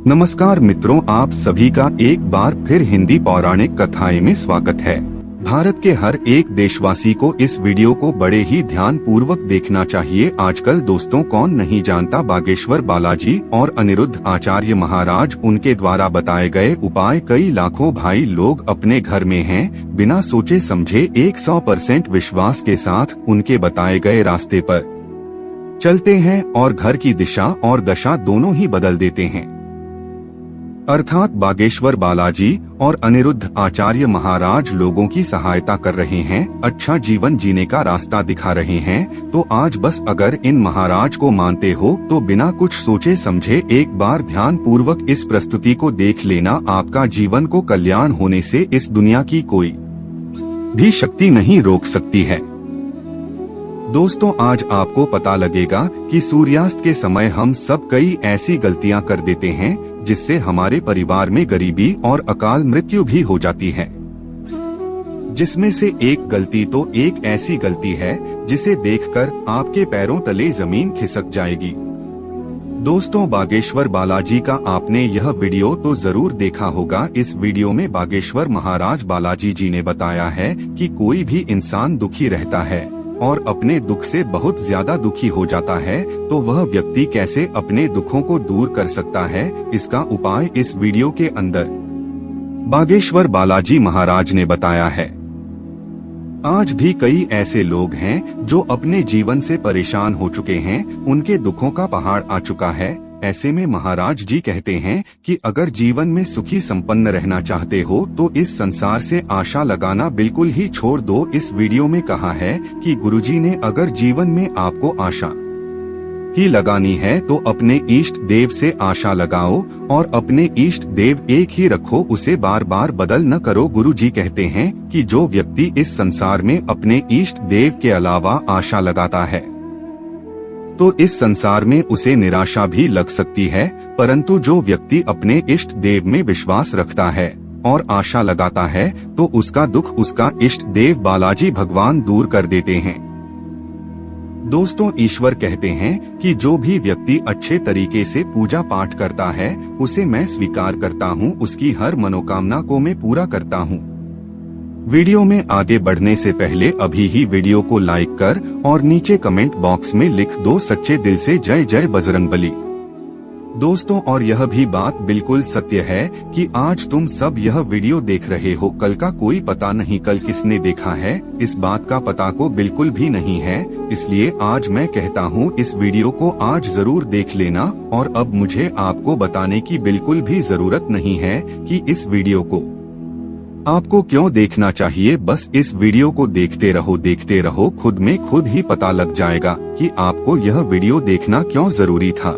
नमस्कार मित्रों, आप सभी का एक बार फिर हिंदी पौराणिक कथाएं में स्वागत है। भारत के हर एक देशवासी को इस वीडियो को बड़े ही ध्यान पूर्वक देखना चाहिए। आजकल दोस्तों कौन नहीं जानता बागेश्वर बालाजी और अनिरुद्ध आचार्य महाराज, उनके द्वारा बताए गए उपाय कई लाखों भाई लोग अपने घर में हैं, बिना सोचे समझे 100% विश्वास के साथ उनके बताए गए रास्ते पर चलते हैं और घर की दिशा और दशा दोनों ही बदल देते हैं। अर्थात बागेश्वर बालाजी और अनिरुद्ध आचार्य महाराज लोगों की सहायता कर रहे हैं, अच्छा जीवन जीने का रास्ता दिखा रहे हैं। तो आज बस अगर इन महाराज को मानते हो तो बिना कुछ सोचे समझे एक बार ध्यान पूर्वक इस प्रस्तुति को देख लेना। आपका जीवन को कल्याण होने से इस दुनिया की कोई भी शक्ति नहीं रोक सकती है। दोस्तों आज आपको पता लगेगा कि सूर्यास्त के समय हम सब कई ऐसी गलतियां कर देते हैं जिससे हमारे परिवार में गरीबी और अकाल मृत्यु भी हो जाती है। जिसमें से एक गलती तो एक ऐसी गलती है जिसे देखकर आपके पैरों तले जमीन खिसक जाएगी। दोस्तों बागेश्वर बालाजी का आपने यह वीडियो तो जरूर देखा होगा। इस वीडियो में बागेश्वर महाराज बालाजी जी ने बताया है कि कोई भी इंसान दुखी रहता है और अपने दुख से बहुत ज्यादा दुखी हो जाता है तो वह व्यक्ति कैसे अपने दुखों को दूर कर सकता है, इसका उपाय इस वीडियो के अंदर बागेश्वर बालाजी महाराज ने बताया है। आज भी कई ऐसे लोग हैं जो अपने जीवन से परेशान हो चुके हैं, उनके दुखों का पहाड़ आ चुका है। ऐसे में महाराज जी कहते हैं कि अगर जीवन में सुखी संपन्न रहना चाहते हो तो इस संसार से आशा लगाना बिल्कुल ही छोड़ दो। इस वीडियो में कहा है कि गुरुजी ने अगर जीवन में आपको आशा ही लगानी है तो अपने इष्ट देव से आशा लगाओ और अपने इष्ट देव एक ही रखो, उसे बार बार बदल न करो। गुरुजी कहते हैं कि जो व्यक्ति इस संसार में अपने इष्ट देव के अलावा आशा लगाता है तो इस संसार में उसे निराशा भी लग सकती है, परंतु जो व्यक्ति अपने इष्ट देव में विश्वास रखता है और आशा लगाता है तो उसका दुख उसका इष्ट देव बालाजी भगवान दूर कर देते हैं। दोस्तों ईश्वर कहते हैं कि जो भी व्यक्ति अच्छे तरीके से पूजा पाठ करता है उसे मैं स्वीकार करता हूँ, उसकी हर मनोकामना को मैं पूरा करता हूँ। वीडियो में आगे बढ़ने से पहले अभी ही वीडियो को लाइक कर और नीचे कमेंट बॉक्स में लिख दो सच्चे दिल से जय जय बजरंगबली। दोस्तों और यह भी बात बिल्कुल सत्य है कि आज तुम सब यह वीडियो देख रहे हो, कल का कोई पता नहीं कल किसने देखा है, इस बात का पता को बिल्कुल भी नहीं है। इसलिए आज मैं कहता हूँ इस वीडियो को आज जरूर देख लेना। और अब मुझे आपको बताने की बिल्कुल भी जरूरत नहीं है कि इस वीडियो को आपको क्यों देखना चाहिए। बस इस वीडियो को देखते रहो, खुद में खुद ही पता लग जाएगा कि आपको यह वीडियो देखना क्यों जरूरी था।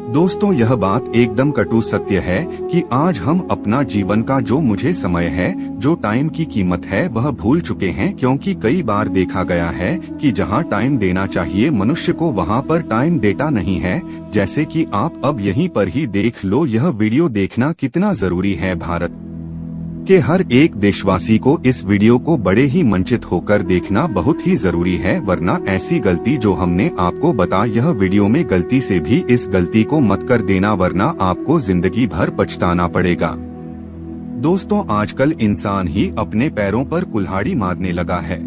दोस्तों यह बात एकदम कटु सत्य है कि आज हम अपना जीवन का जो मुझे समय है, जो टाइम की कीमत है वह भूल चुके हैं, क्योंकि कई बार देखा गया है कि जहां टाइम देना चाहिए मनुष्य को वहां पर टाइम देता नहीं है। जैसे कि आप अब यहीं पर ही देख लो, यह वीडियो देखना कितना जरूरी है। भारत के हर एक देशवासी को इस वीडियो को बड़े ही मंचित होकर देखना बहुत ही जरूरी है, वरना ऐसी गलती जो हमने आपको बता यह वीडियो में गलती से भी इस गलती को मत कर देना, वरना आपको जिंदगी भर पछताना पड़ेगा। दोस्तों आजकल इंसान ही अपने पैरों पर कुल्हाड़ी मारने लगा है।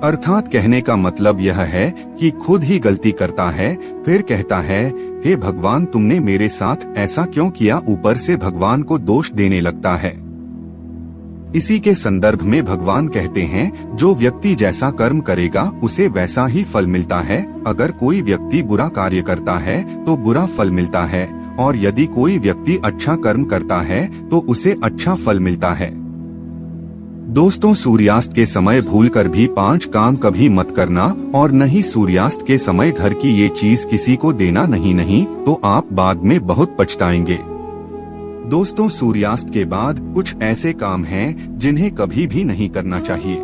अर्थात कहने का मतलब यह है कि खुद ही गलती करता है, फिर कहता है हे भगवान तुमने मेरे साथ ऐसा क्यों किया, ऊपर से भगवान को दोष देने लगता है। इसी के संदर्भ में भगवान कहते हैं जो व्यक्ति जैसा कर्म करेगा उसे वैसा ही फल मिलता है। अगर कोई व्यक्ति बुरा कार्य करता है तो बुरा फल मिलता है, और यदि कोई व्यक्ति अच्छा कर्म करता है तो उसे अच्छा फल मिलता है। दोस्तों सूर्यास्त के समय भूलकर भी 5 काम कभी मत करना, और न ही सूर्यास्त के समय घर की ये चीज किसी को देना, नहीं तो आप बाद में बहुत पछताएंगे। दोस्तों सूर्यास्त के बाद कुछ ऐसे काम हैं जिन्हें कभी भी नहीं करना चाहिए।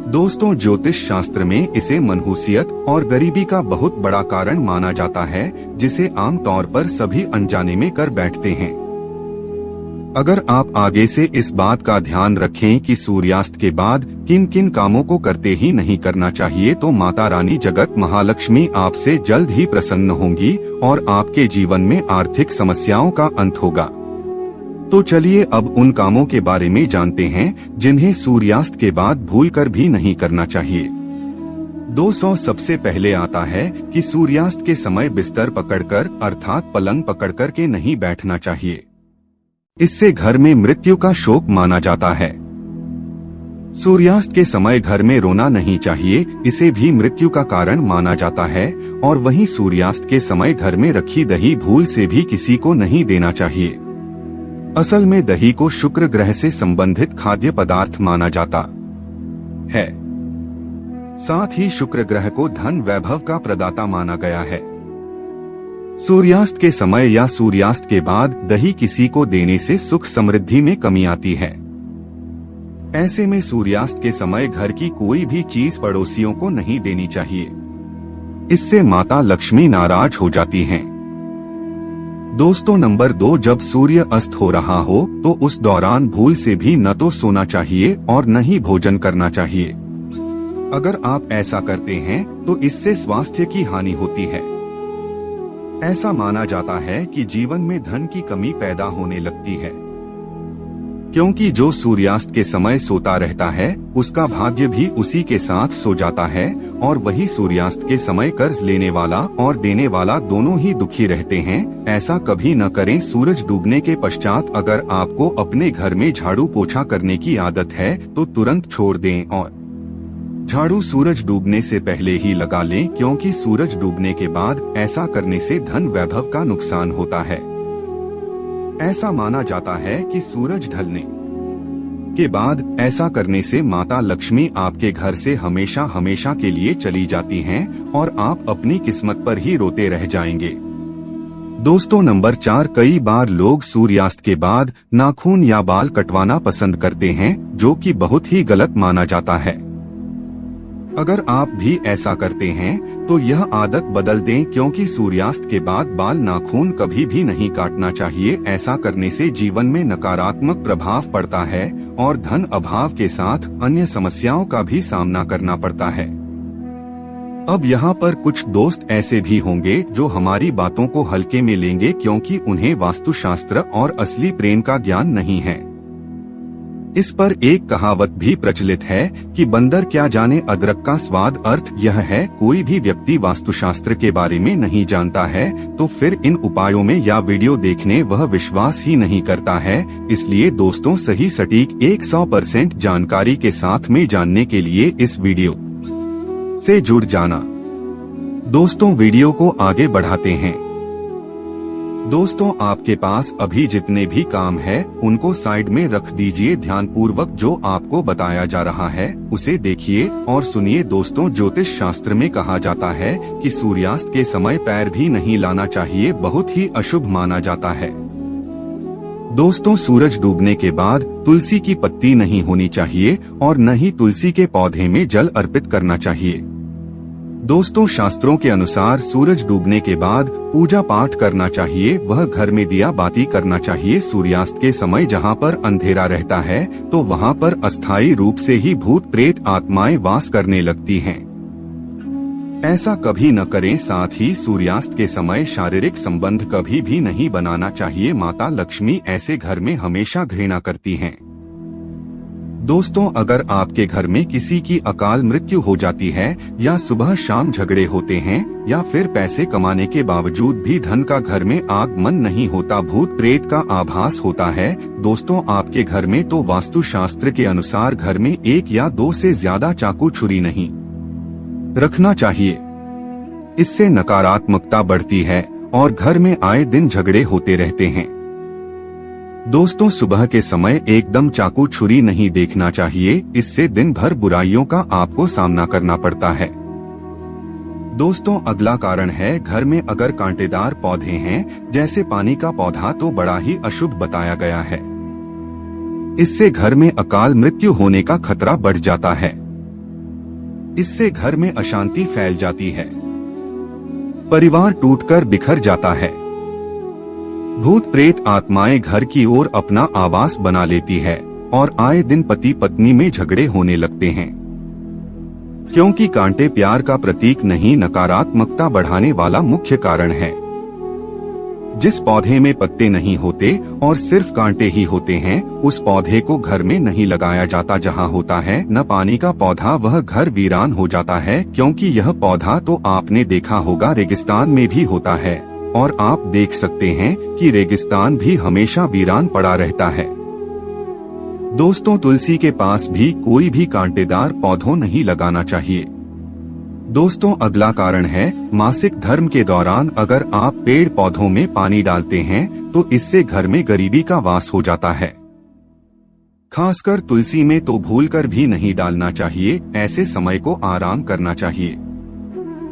दोस्तों ज्योतिष शास्त्र में इसे मनहूसियत और गरीबी का बहुत बड़ा कारण माना जाता है, जिसे आमतौर पर सभी अनजाने में कर बैठते हैं। अगर आप आगे से इस बात का ध्यान रखें कि सूर्यास्त के बाद किन किन कामों को करते ही नहीं करना चाहिए, तो माता रानी जगत महालक्ष्मी आपसे जल्द ही प्रसन्न होंगी और आपके जीवन में आर्थिक समस्याओं का अंत होगा। तो चलिए अब उन कामों के बारे में जानते हैं जिन्हें सूर्यास्त के बाद भूलकर भी नहीं करना चाहिए। 200 सबसे पहले आता है कि सूर्यास्त के समय बिस्तर पकड़कर अर्थात पलंग पकड़कर के नहीं बैठना चाहिए। इससे घर में मृत्यु का शोक माना जाता है। सूर्यास्त के समय घर में रोना नहीं चाहिए, इसे भी मृत्यु का कारण माना जाता है। और वहीं सूर्यास्त के समय घर में रखी दही भूल से भी किसी को नहीं देना चाहिए। असल में दही को शुक्र ग्रह से संबंधित खाद्य पदार्थ माना जाता है। साथ ही शुक्र ग्रह को धन वैभव का प्रदाता माना गया है। सूर्यास्त के समय या सूर्यास्त के बाद दही किसी को देने से सुख समृद्धि में कमी आती है। ऐसे में सूर्यास्त के समय घर की कोई भी चीज पड़ोसियों को नहीं देनी चाहिए, इससे माता लक्ष्मी नाराज हो जाती हैं। दोस्तों नंबर 2, जब सूर्य अस्त हो रहा हो तो उस दौरान भूल से भी न तो सोना चाहिए और न ही भोजन करना चाहिए। अगर आप ऐसा करते हैं तो इससे स्वास्थ्य की हानि होती है। ऐसा माना जाता है कि जीवन में धन की कमी पैदा होने लगती है, क्योंकि जो सूर्यास्त के समय सोता रहता है उसका भाग्य भी उसी के साथ सो जाता है। और वही सूर्यास्त के समय कर्ज लेने वाला और देने वाला दोनों ही दुखी रहते हैं। ऐसा कभी न करें। सूरज डूबने के पश्चात अगर आपको अपने घर में झाड़ू पोछा करने की आदत है तो तुरंत छोड़ दें और झाड़ू सूरज डूबने से पहले ही लगा लें, क्योंकि सूरज डूबने के बाद ऐसा करने से धन वैभव का नुकसान होता है। ऐसा माना जाता है कि सूरज ढलने के बाद ऐसा करने से माता लक्ष्मी आपके घर से हमेशा हमेशा के लिए चली जाती हैं और आप अपनी किस्मत पर ही रोते रह जाएंगे। दोस्तों नंबर 4, कई बार लोग सूर्यास्त के बाद नाखून या बाल कटवाना पसंद करते हैं, जो कि बहुत ही गलत माना जाता है। अगर आप भी ऐसा करते हैं तो यह आदत बदल दें, क्योंकि सूर्यास्त के बाद बाल नाखून कभी भी नहीं काटना चाहिए। ऐसा करने से जीवन में नकारात्मक प्रभाव पड़ता है और धन अभाव के साथ अन्य समस्याओं का भी सामना करना पड़ता है। अब यहाँ पर कुछ दोस्त ऐसे भी होंगे जो हमारी बातों को हल्के में लेंगे, क्योंकि उन्हें वास्तुशास्त्र और असली प्रेम का ज्ञान नहीं है। इस पर एक कहावत भी प्रचलित है कि बंदर क्या जाने अदरक का स्वाद। अर्थ यह है, कोई भी व्यक्ति वास्तुशास्त्र के बारे में नहीं जानता है तो फिर इन उपायों में या वीडियो देखने वह विश्वास ही नहीं करता है। इसलिए दोस्तों सही सटीक 100% जानकारी के साथ में जानने के लिए इस वीडियो से जुड़ जाना। दोस्तों वीडियो को आगे बढ़ाते हैं। दोस्तों आपके पास अभी जितने भी काम है उनको साइड में रख दीजिए। ध्यानपूर्वक जो आपको बताया जा रहा है उसे देखिए और सुनिए। दोस्तों ज्योतिष शास्त्र में कहा जाता है कि सूर्यास्त के समय पैर भी नहीं लाना चाहिए, बहुत ही अशुभ माना जाता है। दोस्तों सूरज डूबने के बाद तुलसी की पत्ती नहीं होनी चाहिए और न ही तुलसी के पौधे में जल अर्पित करना चाहिए। दोस्तों शास्त्रों के अनुसार सूरज डूबने के बाद पूजा पाठ करना चाहिए, वह घर में दिया बाती करना चाहिए। सूर्यास्त के समय जहां पर अंधेरा रहता है तो वहां पर अस्थायी रूप से ही भूत प्रेत आत्माएं वास करने लगती हैं। ऐसा कभी न करें। साथ ही सूर्यास्त के समय शारीरिक संबंध कभी भी नहीं बनाना चाहिए। माता लक्ष्मी ऐसे घर में हमेशा घृणा करती हैं। दोस्तों अगर आपके घर में किसी की अकाल मृत्यु हो जाती है या सुबह शाम झगड़े होते हैं या फिर पैसे कमाने के बावजूद भी धन का घर में आगमन नहीं होता, भूत प्रेत का आभास होता है, दोस्तों आपके घर में तो वास्तुशास्त्र के अनुसार घर में 1 या 2 से ज्यादा चाकू छुरी नहीं रखना चाहिए। इससे नकारात्मकता बढ़ती है और घर में आए दिन झगड़े होते रहते हैं। दोस्तों सुबह के समय एकदम चाकू छुरी नहीं देखना चाहिए, इससे दिन भर बुराइयों का आपको सामना करना पड़ता है। दोस्तों अगला कारण है, घर में अगर कांटेदार पौधे हैं जैसे पानी का पौधा तो बड़ा ही अशुभ बताया गया है। इससे घर में अकाल मृत्यु होने का खतरा बढ़ जाता है। इससे घर में अशांति फैल जाती है, परिवार टूटकर बिखर जाता है। भूत प्रेत आत्माएं घर की ओर अपना आवास बना लेती है और आए दिन पति पत्नी में झगड़े होने लगते हैं, क्योंकि कांटे प्यार का प्रतीक नहीं, नकारात्मकता बढ़ाने वाला मुख्य कारण है। जिस पौधे में पत्ते नहीं होते और सिर्फ कांटे ही होते हैं, उस पौधे को घर में नहीं लगाया जाता। जहाँ होता है न पानी का पौधा, वह घर वीरान हो जाता है, क्योंकि यह पौधा तो आपने देखा होगा रेगिस्तान में भी होता है, और आप देख सकते हैं कि रेगिस्तान भी हमेशा वीरान पड़ा रहता है। दोस्तों, तुलसी के पास भी कोई भी कांटेदार पौधों नहीं लगाना चाहिए। दोस्तों, अगला कारण है मासिक धर्म के दौरान अगर आप पेड़ पौधों में पानी डालते हैं तो इससे घर में गरीबी का वास हो जाता है। खासकर तुलसी में तो भूलकर भी नहीं डालना चाहिए, ऐसे समय को आराम करना चाहिए।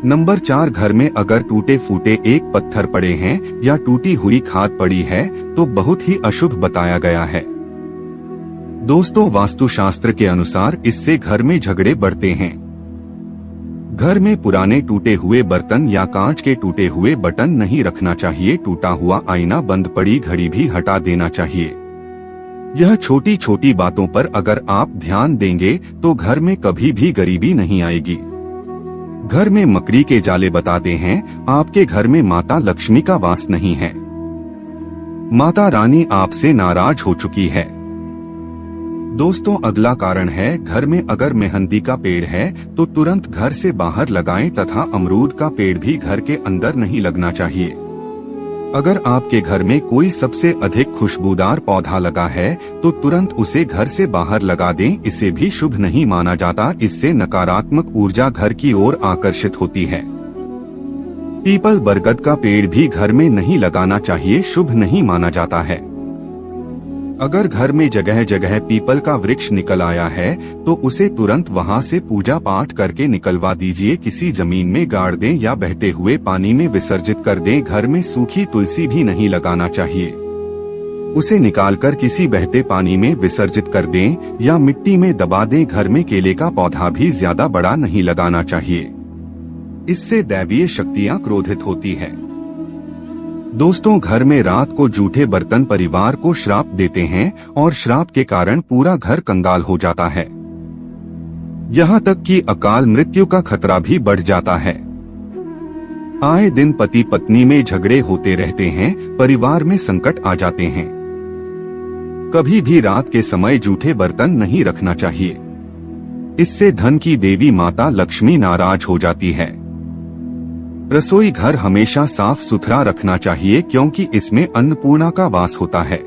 नंबर 4, घर में अगर टूटे फूटे एक पत्थर पड़े हैं या टूटी हुई खाद पड़ी है तो बहुत ही अशुभ बताया गया है। दोस्तों, वास्तुशास्त्र के अनुसार इससे घर में झगड़े बढ़ते हैं। घर में पुराने टूटे हुए बर्तन या कांच के टूटे हुए बटन नहीं रखना चाहिए। टूटा हुआ आईना, बंद पड़ी घड़ी भी हटा देना चाहिए। यह छोटी छोटी बातों पर अगर आप ध्यान देंगे तो घर में कभी भी गरीबी नहीं आएगी। घर में मकड़ी के जाले बताते हैं आपके घर में माता लक्ष्मी का वास नहीं है। माता रानी आपसे नाराज हो चुकी है। दोस्तों, अगला कारण है घर में अगर मेहंदी का पेड़ है तो तुरंत घर से बाहर लगाएं तथा अमरूद का पेड़ भी घर के अंदर नहीं लगना चाहिए। अगर आपके घर में कोई सबसे अधिक खुशबूदार पौधा लगा है तो तुरंत उसे घर से बाहर लगा दें, इसे भी शुभ नहीं माना जाता। इससे नकारात्मक ऊर्जा घर की ओर आकर्षित होती है। पीपल बरगद का पेड़ भी घर में नहीं लगाना चाहिए, शुभ नहीं माना जाता है। अगर घर में जगह जगह पीपल का वृक्ष निकल आया है तो उसे तुरंत वहां से पूजा पाठ करके निकलवा दीजिए। किसी जमीन में गाड़ दें या बहते हुए पानी में विसर्जित कर दें। घर में सूखी तुलसी भी नहीं लगाना चाहिए, उसे निकालकर किसी बहते पानी में विसर्जित कर दें या मिट्टी में दबा दें। घर में केले का पौधा भी ज्यादा बड़ा नहीं लगाना चाहिए, इससे दैवीय शक्तियां क्रोधित होती है। दोस्तों, घर में रात को जूठे बर्तन परिवार को श्राप देते हैं और श्राप के कारण पूरा घर कंगाल हो जाता है। यहाँ तक कि अकाल मृत्यु का खतरा भी बढ़ जाता है। आए दिन पति पत्नी में झगड़े होते रहते हैं, परिवार में संकट आ जाते हैं। कभी भी रात के समय जूठे बर्तन नहीं रखना चाहिए, इससे धन की देवी माता लक्ष्मी नाराज हो जाती है। रसोई घर हमेशा साफ सुथरा रखना चाहिए क्योंकि इसमें अन्नपूर्णा का वास होता है।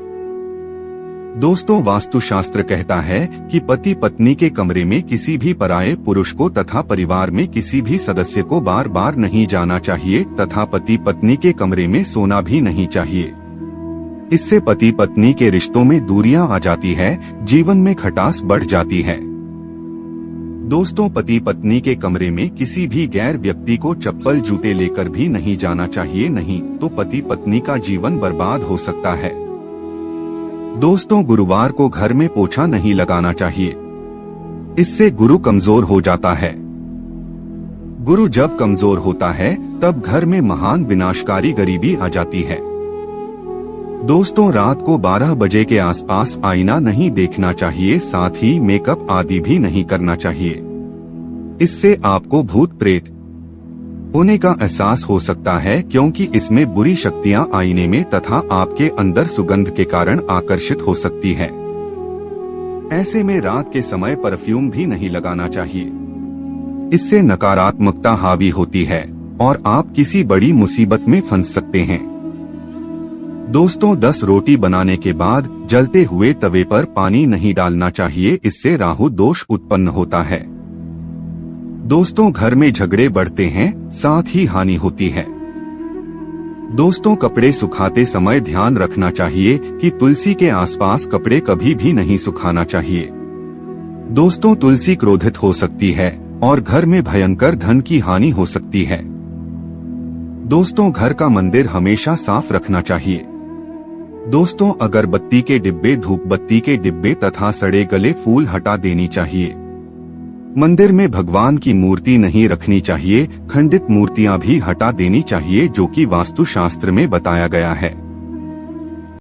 दोस्तों, वास्तुशास्त्र कहता है कि पति पत्नी के कमरे में किसी भी पराये पुरुष को तथा परिवार में किसी भी सदस्य को बार बार नहीं जाना चाहिए तथा पति पत्नी के कमरे में सोना भी नहीं चाहिए। इससे पति पत्नी के रिश्तों में दूरियां आ जाती है, जीवन में खटास बढ़ जाती है। दोस्तों, पति पत्नी के कमरे में किसी भी गैर व्यक्ति को चप्पल जूते लेकर भी नहीं जाना चाहिए, नहीं तो पति पत्नी का जीवन बर्बाद हो सकता है। दोस्तों, गुरुवार को घर में पोछा नहीं लगाना चाहिए, इससे गुरु कमजोर हो जाता है। गुरु जब कमजोर होता है तब घर में महान विनाशकारी गरीबी आ जाती है। दोस्तों, रात को 12 बजे के आसपास आईना नहीं देखना चाहिए, साथ ही मेकअप आदि भी नहीं करना चाहिए। इससे आपको भूत प्रेत होने का एहसास हो सकता है, क्योंकि इसमें बुरी शक्तियां आईने में तथा आपके अंदर सुगंध के कारण आकर्षित हो सकती है। ऐसे में रात के समय परफ्यूम भी नहीं लगाना चाहिए, इससे नकारात्मकता हावी होती है और आप किसी बड़ी मुसीबत में फंस सकते हैं। दोस्तों, 10 रोटी बनाने के बाद जलते हुए तवे पर पानी नहीं डालना चाहिए, इससे राहु दोष उत्पन्न होता है। दोस्तों, घर में झगड़े बढ़ते हैं, साथ ही हानि होती है। दोस्तों, कपड़े सुखाते समय ध्यान रखना चाहिए कि तुलसी के आसपास कपड़े कभी भी नहीं सुखाना चाहिए। दोस्तों, तुलसी क्रोधित हो सकती है और घर में भयंकर धन की हानि हो सकती है। दोस्तों, घर का मंदिर हमेशा साफ रखना चाहिए। दोस्तों, अगरबत्ती के डिब्बे, धूप बत्ती के डिब्बे तथा सड़े गले फूल हटा देनी चाहिए। मंदिर में भगवान की मूर्ति नहीं रखनी चाहिए, खंडित मूर्तियां भी हटा देनी चाहिए, जो कि वास्तुशास्त्र में बताया गया है।